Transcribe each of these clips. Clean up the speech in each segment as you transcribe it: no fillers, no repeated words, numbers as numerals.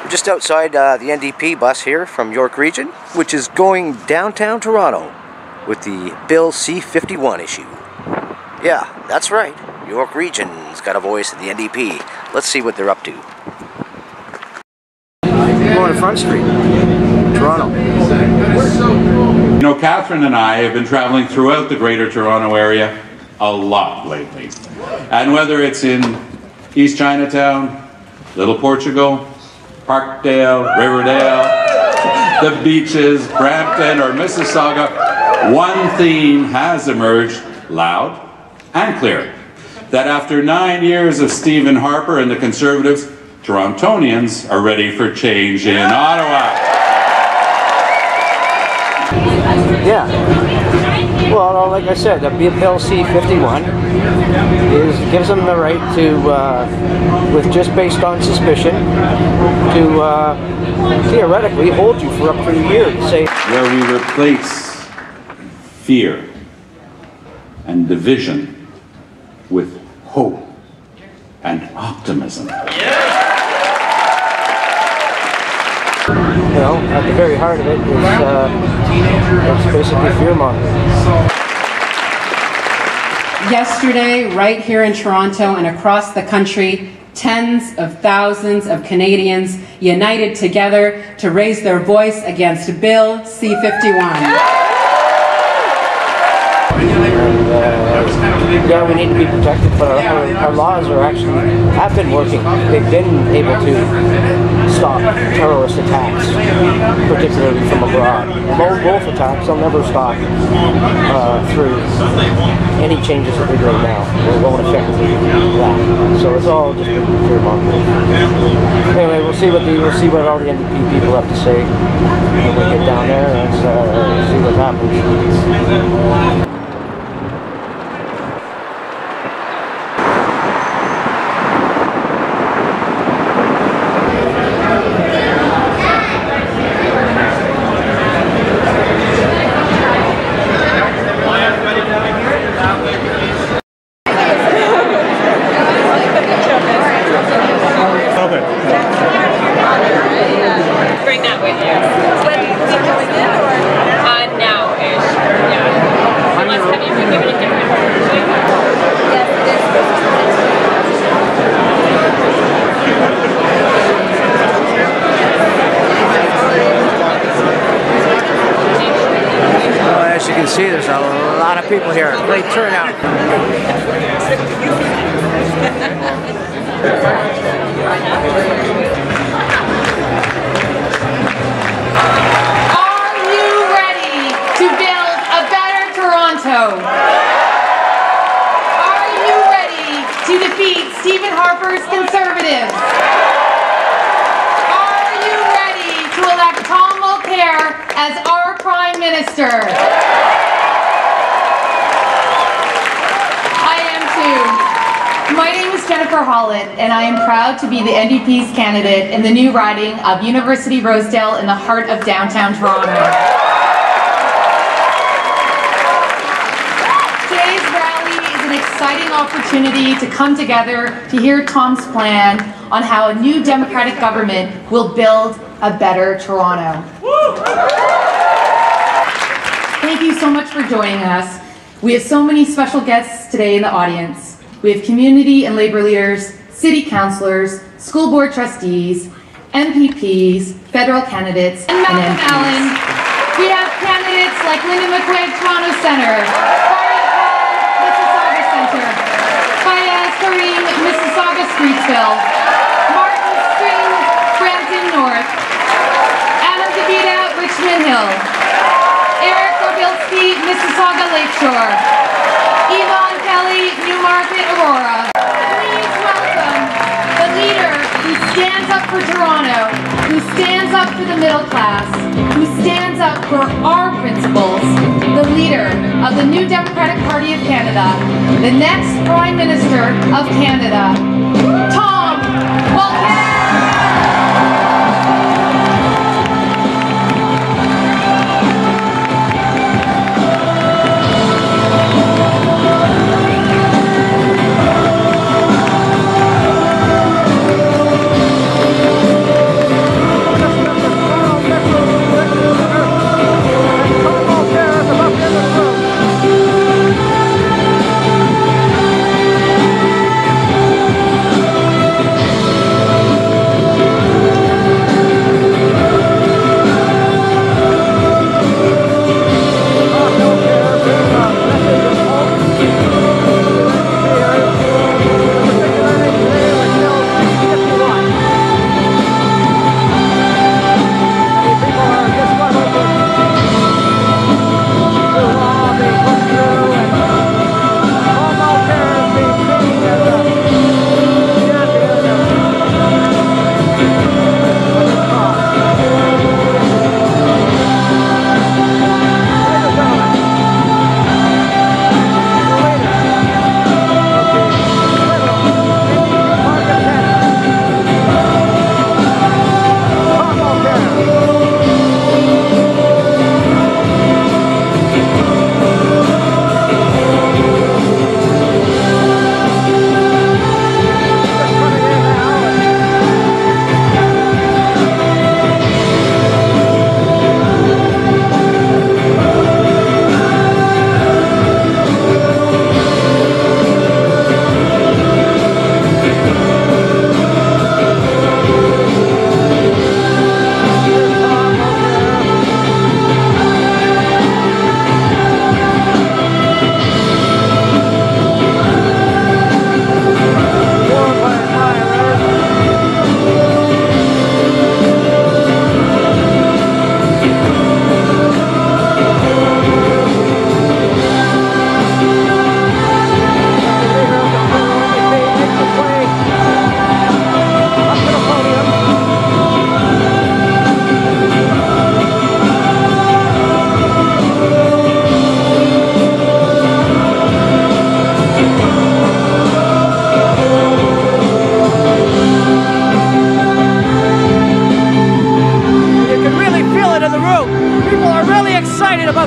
We're just outside the NDP bus here from York Region, which is going downtown Toronto with the Bill C51 issue. Yeah, that's right. York Region's got a voice at the NDP. Let's see what they're up to. We're going to Front Street, Toronto. You know, Catherine and I have been traveling throughout the Greater Toronto Area a lot lately. And whether it's in East Chinatown, Little Portugal, Parkdale, Riverdale, the beaches, Brampton, or Mississauga, one theme has emerged loud and clear. That after 9 years of Stephen Harper and the Conservatives, Torontonians are ready for change in Ottawa. Yeah. Well, like I said, the Bill C51 gives them the right to, with just based on suspicion, to theoretically hold you for up to a year to say. Where we replace fear and division with hope and optimism. You know, at the very heart of it is it's basically fear-mongering. Yesterday, right here in Toronto and across the country, tens of thousands of Canadians united together to raise their voice against Bill C51. Yeah, we need to be protected, but our laws have been working. They've been able to stop terrorist attacks, particularly from abroad. Lone wolf attacks, they'll never stop through any changes that we do now. It won't affect that. So it's all just fear-mongering. Anyway, we'll see what all the NDP people have to say when we get down there and see what happens. Bring that with you. When are you going in, or? Now-ish, yeah. Unless, have you been given a different version? Yes, it is. Well, as you can see, there's a lot of people here. Great turnout. Are you ready to build a better Toronto? Are you ready to defeat Stephen Harper's Conservatives? Are you ready to elect Thom Mulcair as our Prime Minister? I am too. My name is Jennifer Hollett, and I am proud to be the NDP's candidate in the new riding of University Rosedale in the heart of downtown Toronto. Today's rally is an exciting opportunity to come together to hear Thom's plan on how a new democratic government will build a better Toronto. Thank you so much for joining us. We have so many special guests today in the audience. We have community and labor leaders, city councillors, school board trustees, NPPs, federal candidates, and Malcolm Allen. We have candidates like Linda McQuaid, Toronto Centre, Barry Paul, Mississauga Centre, Fayez Karim, Mississauga Streetsville, Martin String, Brampton North, Adam Davida, Richmond Hill, Eric Gobilski, Mississauga Lakeshore, Yvonne Kelly, Newmarket, Aurora. Please welcome the leader who stands up for Toronto, who stands up for the middle class, who stands up for our principles, the leader of the new Democratic Party of Canada, the next Prime Minister of Canada, Thom Mulcair.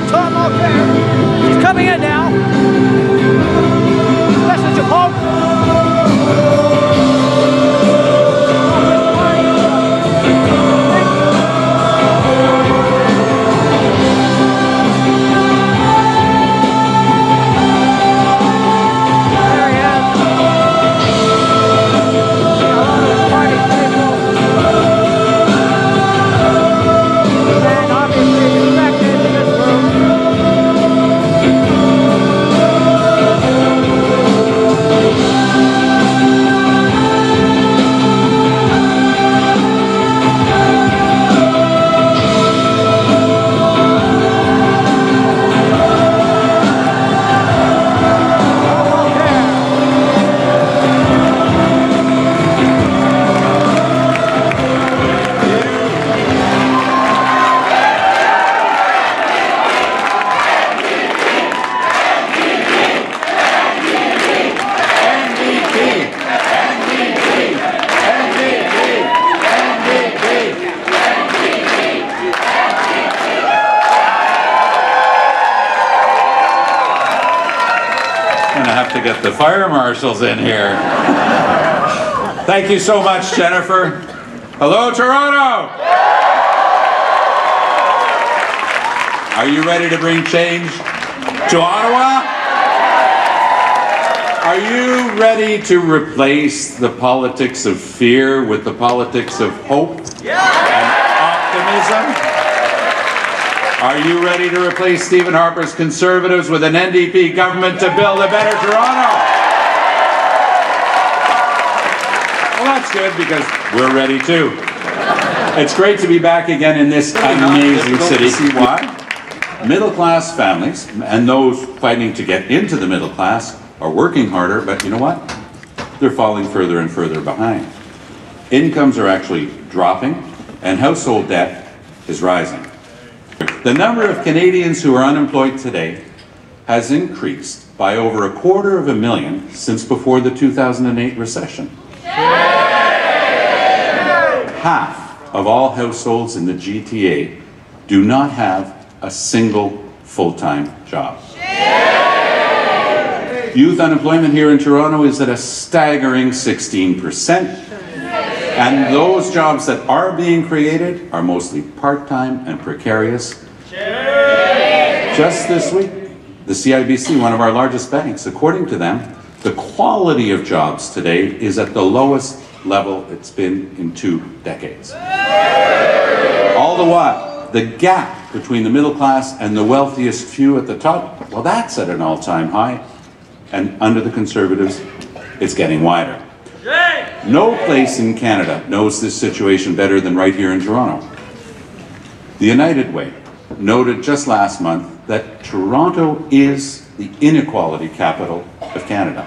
of Thom Mulcair. She's coming in now. Message of hope. To get the fire marshals in here. Thank you so much, Jennifer. Hello, Toronto! Are you ready to bring change to Ottawa? Are you ready to replace the politics of fear with the politics of hope and optimism? Are you ready to replace Stephen Harper's Conservatives with an NDP government to build a better Toronto? Well, that's good because we're ready too. It's great to be back again in this amazing city. See why? Middle-class families and those fighting to get into the middle class are working harder, but you know what? They're falling further and further behind. Incomes are actually dropping and household debt is rising. The number of Canadians who are unemployed today has increased by over 250,000 since before the 2008 recession. Half of all households in the GTA do not have a single full-time job. Youth unemployment here in Toronto is at a staggering 16%. And those jobs that are being created are mostly part-time and precarious. Just this week, the CIBC, one of our largest banks, according to them, the quality of jobs today is at the lowest level it's been in 2 decades. All the while, the gap between the middle class and the wealthiest few at the top, well, that's at an all-time high. And under the Conservatives, it's getting wider. No place in Canada knows this situation better than right here in Toronto. The United Way noted just last month that Toronto is the inequality capital of Canada.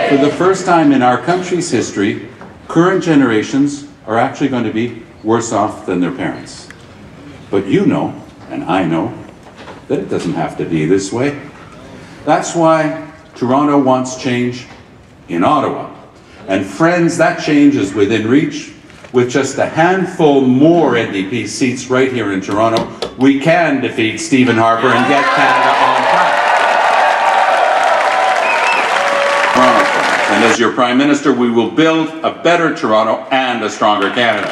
For the first time in our country's history, current generations are actually going to be worse off than their parents. But you know, and I know, that it doesn't have to be this way. That's why Toronto wants change in Ottawa. And friends, that change is within reach. With just a handful more NDP seats right here in Toronto, we can defeat Stephen Harper and get Canada on track. And as your Prime Minister, we will build a better Toronto and a stronger Canada.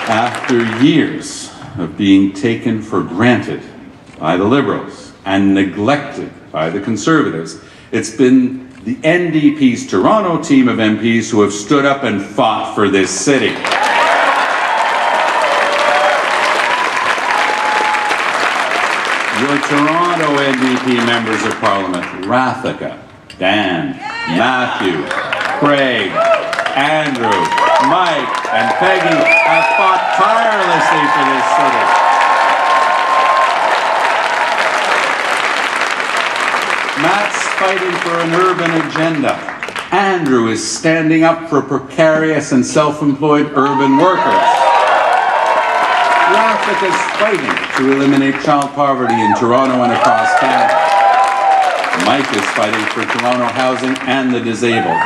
After years of being taken for granted by the Liberals and neglected by the Conservatives, it's been the NDP's Toronto team of MPs who have stood up and fought for this city. Your Toronto NDP members of Parliament, Rathika, Dan, Matthew, Craig, Andrew, Mike, and Peggy have fought tirelessly for this city. Matt's fighting for an urban agenda. Andrew is standing up for precarious and self-employed urban workers. Rathik is fighting to eliminate child poverty in Toronto and across Canada. Mike is fighting for Toronto housing and the disabled.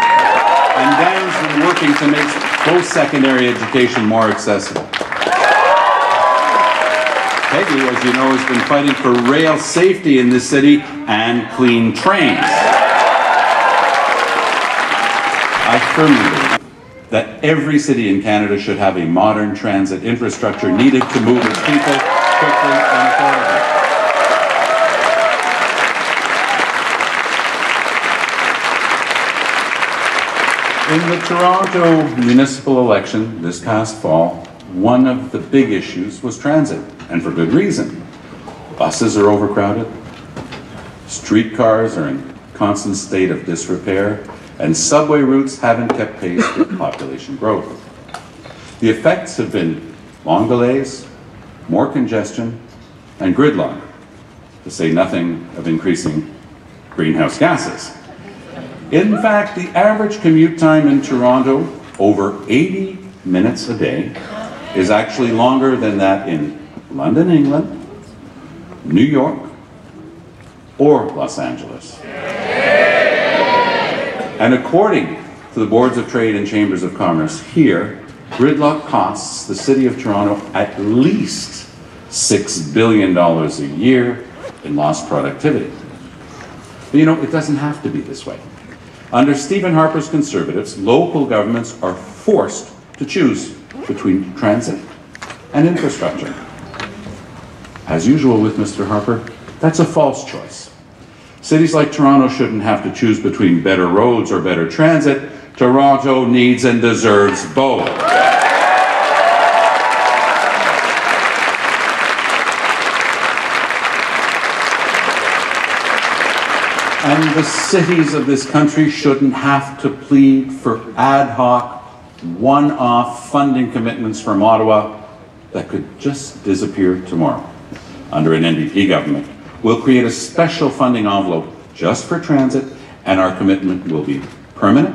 And Dan's been working to make post-secondary education more accessible. Peggy, as you know, has been fighting for rail safety in this city and clean trains. I firmly believe that every city in Canada should have a modern transit infrastructure needed to move its people quickly and affordably. In the Toronto municipal election this past fall, one of the big issues was transit, and for good reason. Buses are overcrowded, streetcars are in constant state of disrepair, and subway routes haven't kept pace with population growth. The effects have been long delays, more congestion, and gridlock, to say nothing of increasing greenhouse gases. In fact, the average commute time in Toronto, over 80 minutes a day, is actually longer than that in London, England, New York, or Los Angeles. And according to the Boards of Trade and Chambers of Commerce here, gridlock costs the City of Toronto at least $6 billion a year in lost productivity. But you know, it doesn't have to be this way. Under Stephen Harper's Conservatives, local governments are forced to choose between transit and infrastructure. As usual with Mr. Harper, that's a false choice. Cities like Toronto shouldn't have to choose between better roads or better transit. Toronto needs and deserves both. And the cities of this country shouldn't have to plead for ad hoc, one-off funding commitments from Ottawa that could just disappear tomorrow. Under an NDP government, we'll create a special funding envelope just for transit, and our commitment will be permanent,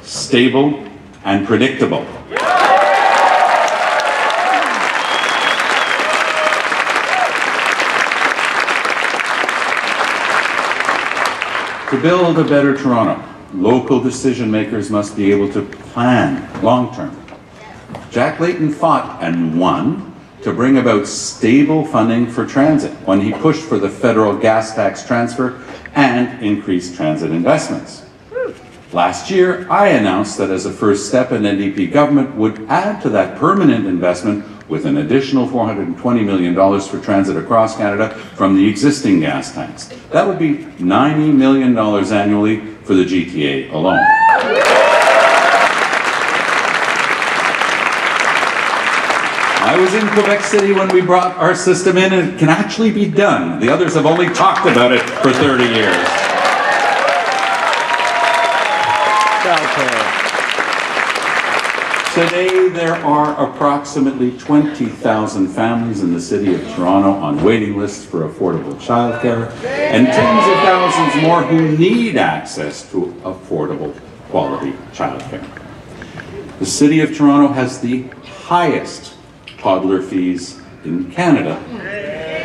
stable, and predictable. To build a better Toronto, local decision makers must be able to plan long-term. Jack Layton fought and won to bring about stable funding for transit when he pushed for the federal gas tax transfer and increased transit investments. Last year, I announced that as a first step, an NDP government would add to that permanent investment with an additional $420 million for transit across Canada from the existing gas tax. That would be $90 million annually for the GTA alone. I was in Quebec City when we brought our system in, and it can actually be done. The others have only talked about it for 30 years. Today, there are approximately 20,000 families in the City of Toronto on waiting lists for affordable childcare, and tens of thousands more who need access to affordable, quality childcare. The City of Toronto has the highest toddler fees in Canada,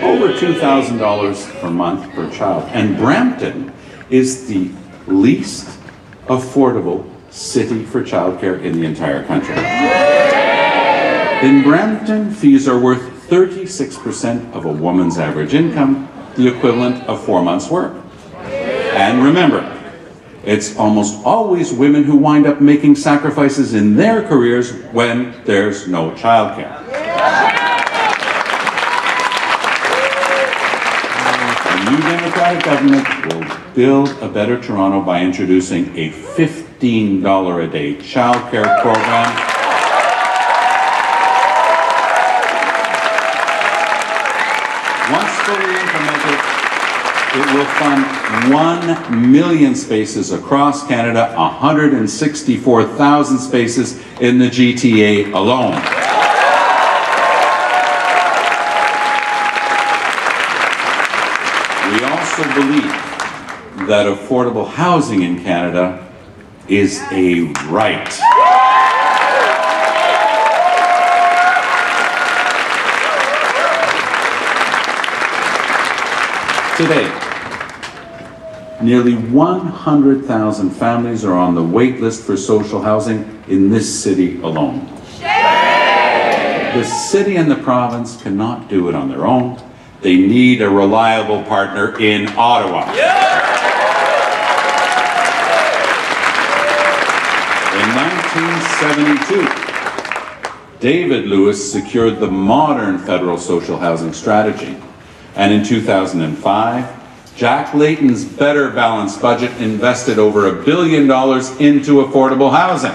over $2,000 per month per child. And Brampton is the least affordable city for childcare in the entire country. In Brampton, fees are worth 36% of a woman's average income, the equivalent of 4 months' work. And remember, it's almost always women who wind up making sacrifices in their careers when there's no childcare. The new Democratic government will build a better Toronto by introducing a $15 a day childcare program. Once fully implemented, it will fund 1 million spaces across Canada, 164,000 spaces in the GTA alone. We also believe that affordable housing in Canada is a right. Today, Nearly 100,000 families are on the wait list for social housing in this city alone. The city and the province cannot do it on their own. They need a reliable partner in Ottawa. In 1972, David Lewis secured the modern federal social housing strategy. And in 2005, Jack Layton's Better Balanced budget invested over $1 billion into affordable housing.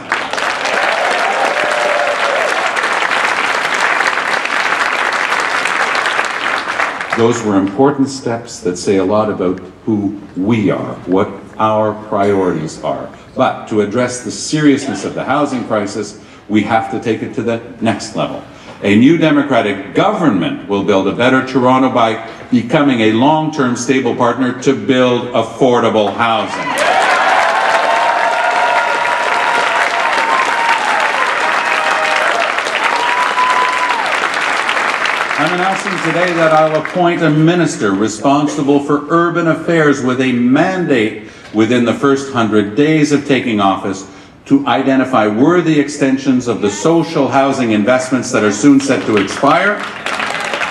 Those were important steps that say a lot about who we are, what our priorities are. But to address the seriousness of the housing crisis, we have to take it to the next level. A new Democratic government will build a better Toronto by becoming a long-term stable partner to build affordable housing. I'm announcing today that I'll appoint a minister responsible for urban affairs with a mandate within the first 100 days of taking office to identify worthy extensions of the social housing investments that are soon set to expire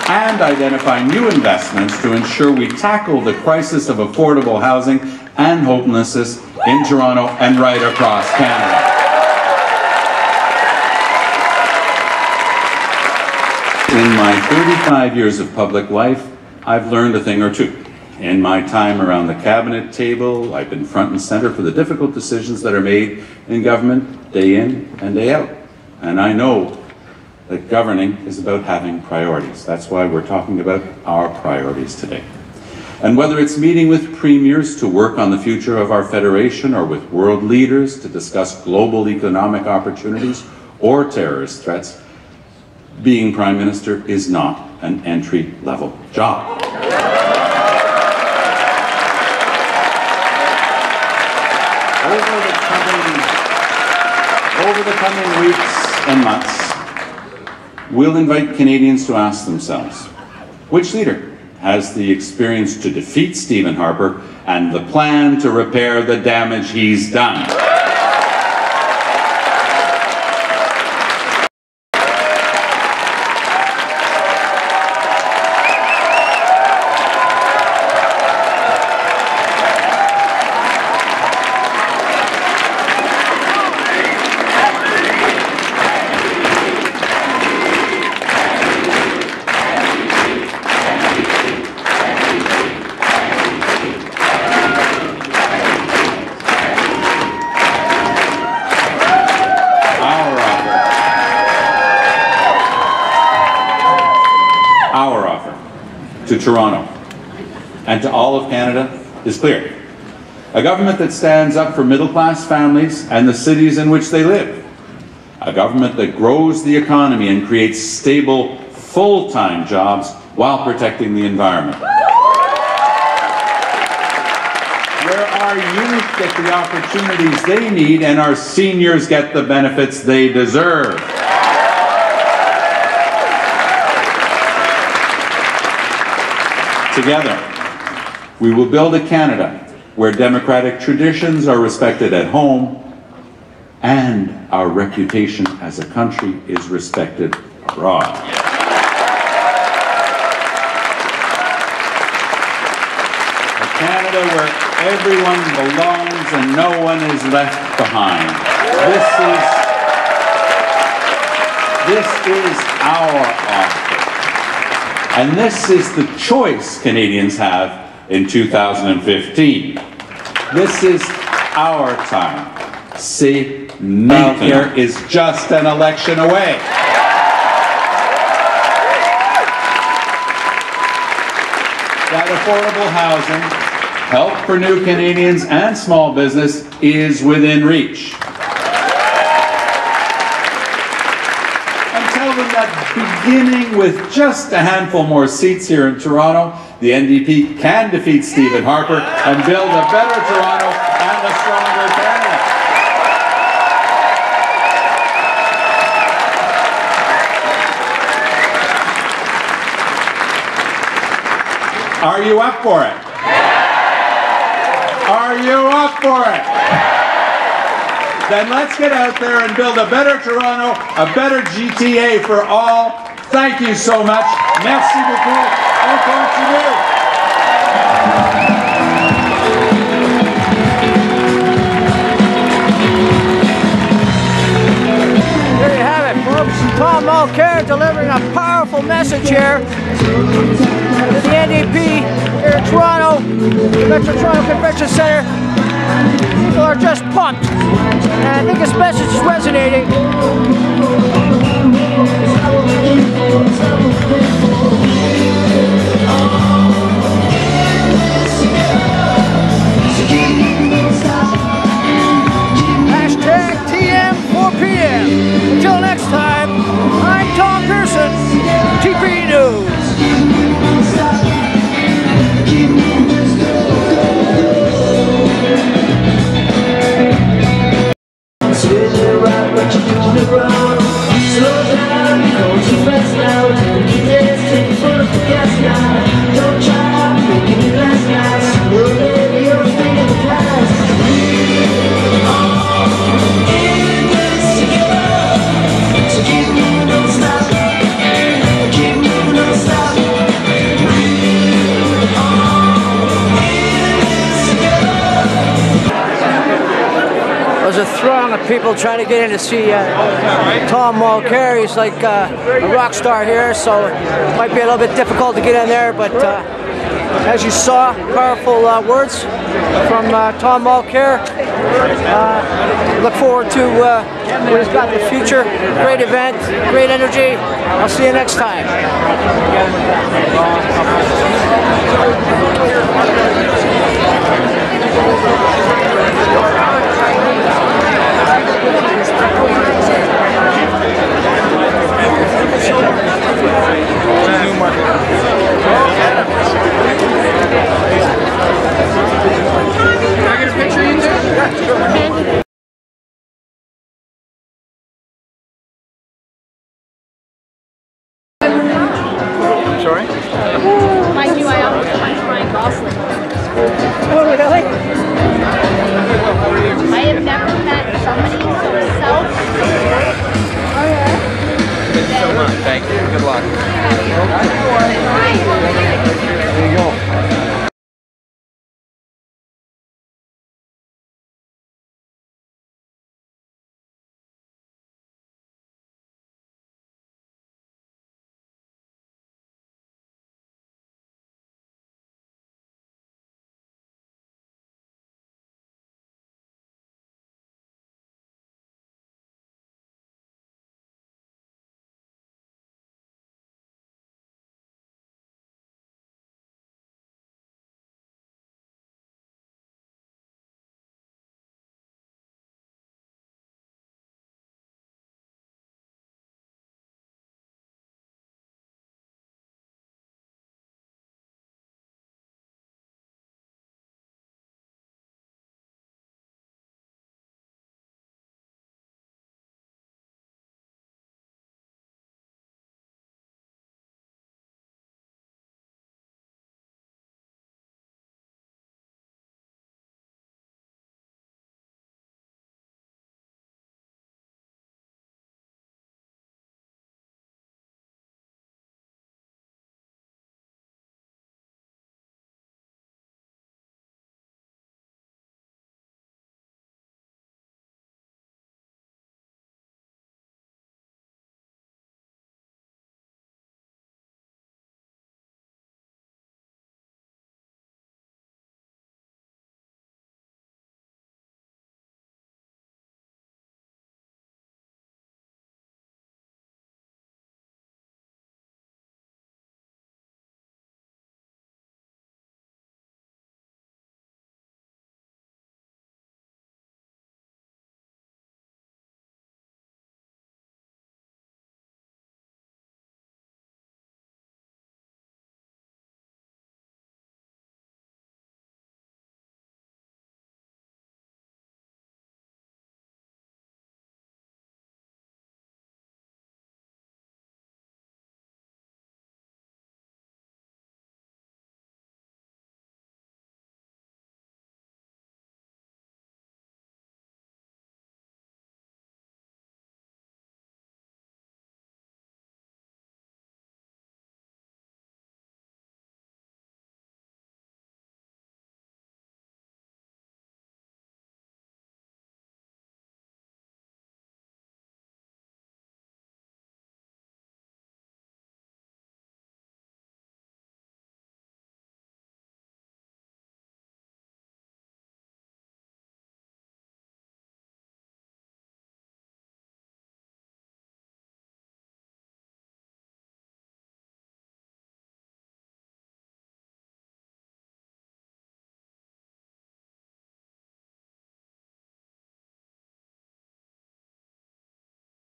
and identify new investments to ensure we tackle the crisis of affordable housing and homelessness in Toronto and right across Canada. In my 35 years of public life, I've learned a thing or two. In my time around the cabinet table, I've been front and center for the difficult decisions that are made in government day in and day out. And I know that governing is about having priorities. That's why we're talking about our priorities today. And whether it's meeting with premiers to work on the future of our federation or with world leaders to discuss global economic opportunities or terrorist threats, being Prime Minister is not an entry-level job. Over the coming weeks and months, we'll invite Canadians to ask themselves, which leader has the experience to defeat Stephen Harper and the plan to repair the damage he's done? To Toronto and to all of Canada is clear. A government that stands up for middle-class families and the cities in which they live. A government that grows the economy and creates stable, full-time jobs while protecting the environment. Where our youth get the opportunities they need and our seniors get the benefits they deserve. Together, we will build a Canada where democratic traditions are respected at home and our reputation as a country is respected abroad. A Canada where everyone belongs and no one is left behind. This is our offer. And this is the choice Canadians have in 2015. This is our time. See, Mulcair is just an election away. That affordable housing, help for new Canadians and small business is within reach. Beginning with just a handful more seats here in Toronto, the NDP can defeat Stephen Harper and build a better Toronto and a stronger Canada. Are you up for it? Are you up for it? Then let's get out there and build a better Toronto, a better GTA for all. Thank you so much. Merci beaucoup. On continue. There you have it, folks. Thom Mulcair delivering a powerful message here to the NDP here in Toronto, the Metro Toronto Convention Centre. People are just pumped, and I think his message is resonating. Hashtag TM4PM. Until next time, I'm Tom Pearson, TP News. There's a throng of people trying to get in to see Thom Mulcair. He's like a rock star here, so it might be a little bit difficult to get in there, but as you saw, powerful words from Thom Mulcair. Look forward to what he's got in the future. Great event, great energy. I'll see you next time. Newmarket. Can I get a picture of you two? Yeah, sure. Sorry? Mind you, I almost punched Ryan Gosling. Oh, really? I have never met somebody so self. Thank you so much. Thank you. Good luck.